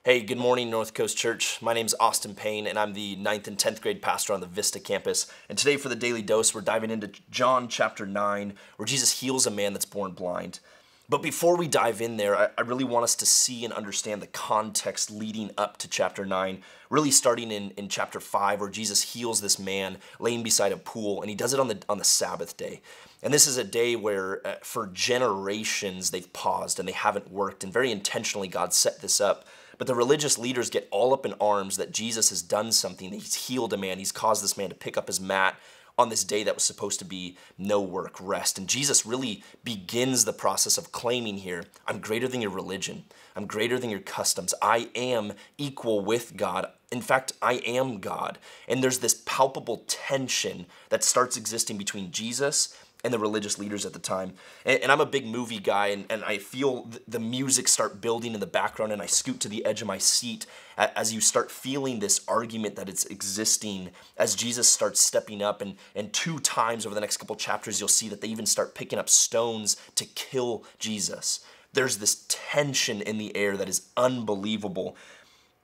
Hey, good morning, North Coast Church. My name is Austin Payne, and I'm the 9th and 10th grade pastor on the Vista campus. And today for the Daily Dose, we're diving into John chapter 9, where Jesus heals a man that's born blind. But before we dive in there, I really want us to see and understand the context leading up to chapter 9, really starting in chapter 5, where Jesus heals this man laying beside a pool, and he does it on the Sabbath day. And this is a day where for generations they've paused and they haven't worked, and very intentionally God set this up. But the religious leaders get all up in arms that Jesus has done something, that he's healed a man, he's caused this man to pick up his mat on this day that was supposed to be no work, rest. And Jesus really begins the process of claiming here, I'm greater than your religion. I'm greater than your customs. I am equal with God. In fact, I am God. And there's this palpable tension that starts existing between Jesus and the religious leaders at the time. And I'm a big movie guy, and I feel the music start building in the background, and I scoot to the edge of my seat as you start feeling this argument that it's existing as Jesus starts stepping up, and 2 times over the next couple chapters, you'll see that they even start picking up stones to kill Jesus. There's this tension in the air that is unbelievable.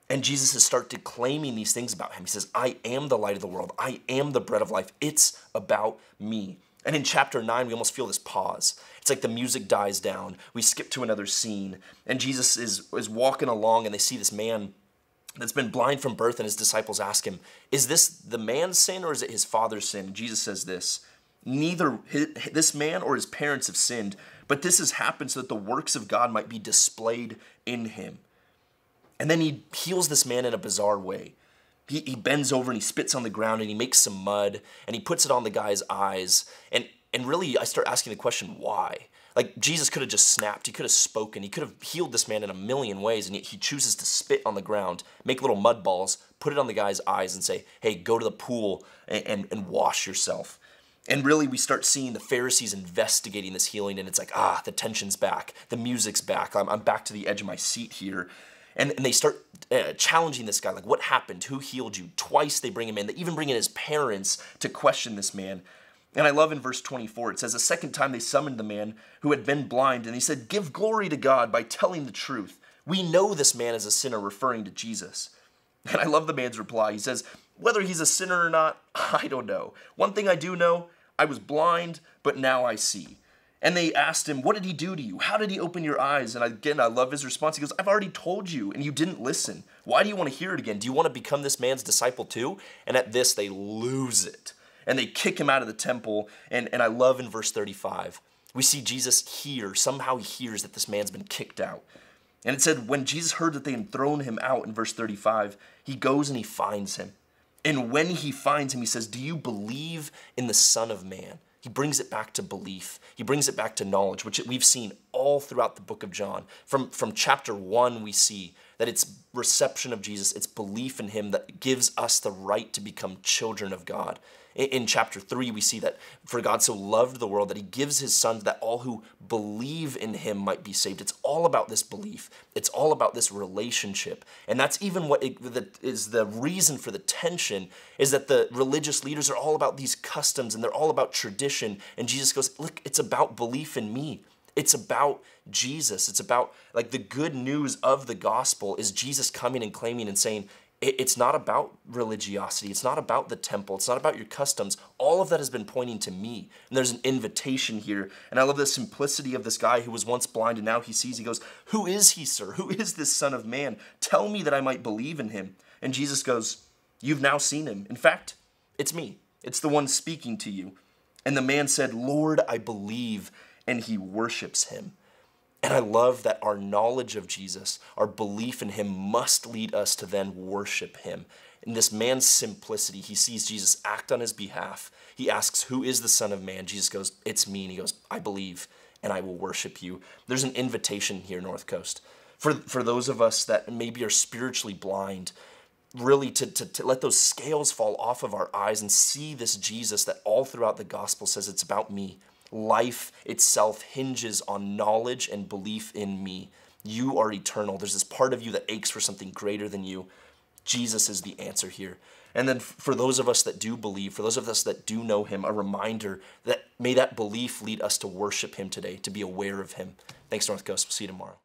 And Jesus has started claiming these things about him. He says, I am the light of the world. I am the bread of life. It's about me. And in chapter 9, we almost feel this pause. It's like the music dies down. We skip to another scene. And Jesus is walking along, and they see this man that's been blind from birth, and his disciples ask him, is this the man's sin or is it his father's sin? And Jesus says this, neither this man or his parents have sinned, but this has happened so that the works of God might be displayed in him. And then he heals this man in a bizarre way. He bends over and he spits on the ground and he makes some mud and he puts it on the guy's eyes. And really, I start asking the question, why? Like, Jesus could have just snapped. He could have spoken. He could have healed this man in a million ways, and yet he chooses to spit on the ground, make little mud balls, put it on the guy's eyes and say, hey, go to the pool and wash yourself. And really, we start seeing the Pharisees investigating this healing, and it's like, the tension's back. The music's back. I'm back to the edge of my seat here. And they start challenging this guy, like, what happened? Who healed you? Twice they bring him in. They even bring in his parents to question this man. And I love in verse 24, it says, a second time they summoned the man who had been blind, and he said, give glory to God by telling the truth. We know this man is a sinner, referring to Jesus. And I love the man's reply. He says, whether he's a sinner or not, I don't know. One thing I do know, I was blind, but now I see. And they asked him, what did he do to you? How did he open your eyes? And again, I love his response. He goes, I've already told you, and you didn't listen. Why do you want to hear it again? Do you want to become this man's disciple too? And at this, they lose it. And they kick him out of the temple. And I love in verse 35, we see Jesus hear, somehow he hears that this man's been kicked out. And it said, when Jesus heard that they had thrown him out in verse 35, he goes and he finds him. And when he finds him, he says, do you believe in the Son of Man? He brings it back to belief. He brings it back to knowledge, which we've seen all throughout the book of John. From chapter 1, we see that it's reception of Jesus, it's belief in him that gives us the right to become children of God. In chapter 3, we see that for God so loved the world that he gives his son that all who believe in him might be saved. It's all about this belief. It's all about this relationship. And that's even what is the reason for the tension, is that the religious leaders are all about these customs and they're all about tradition. And Jesus goes, look, it's about belief in me. It's about Jesus. It's about, like, the good news of the gospel is Jesus coming and claiming and saying, it's not about religiosity. It's not about the temple. It's not about your customs. All of that has been pointing to me. And there's an invitation here. And I love the simplicity of this guy who was once blind and now he sees. He goes, who is he, sir? Who is this Son of Man? Tell me that I might believe in him. And Jesus goes, you've now seen him. In fact, it's me. It's the one speaking to you. And the man said, Lord, I believe. And he worships him. And I love that our knowledge of Jesus, our belief in him must lead us to then worship him. In this man's simplicity, he sees Jesus act on his behalf. He asks, who is the Son of Man? Jesus goes, it's me. And he goes, I believe and I will worship you. There's an invitation here, North Coast, for those of us that maybe are spiritually blind, really to let those scales fall off of our eyes and see this Jesus that all throughout the gospel says it's about me. Life itself hinges on knowledge and belief in me. You are eternal. There's this part of you that aches for something greater than you. Jesus is the answer here. And then for those of us that do believe, for those of us that do know him, a reminder that may that belief lead us to worship him today, to be aware of him. Thanks, North Coast. We'll see you tomorrow.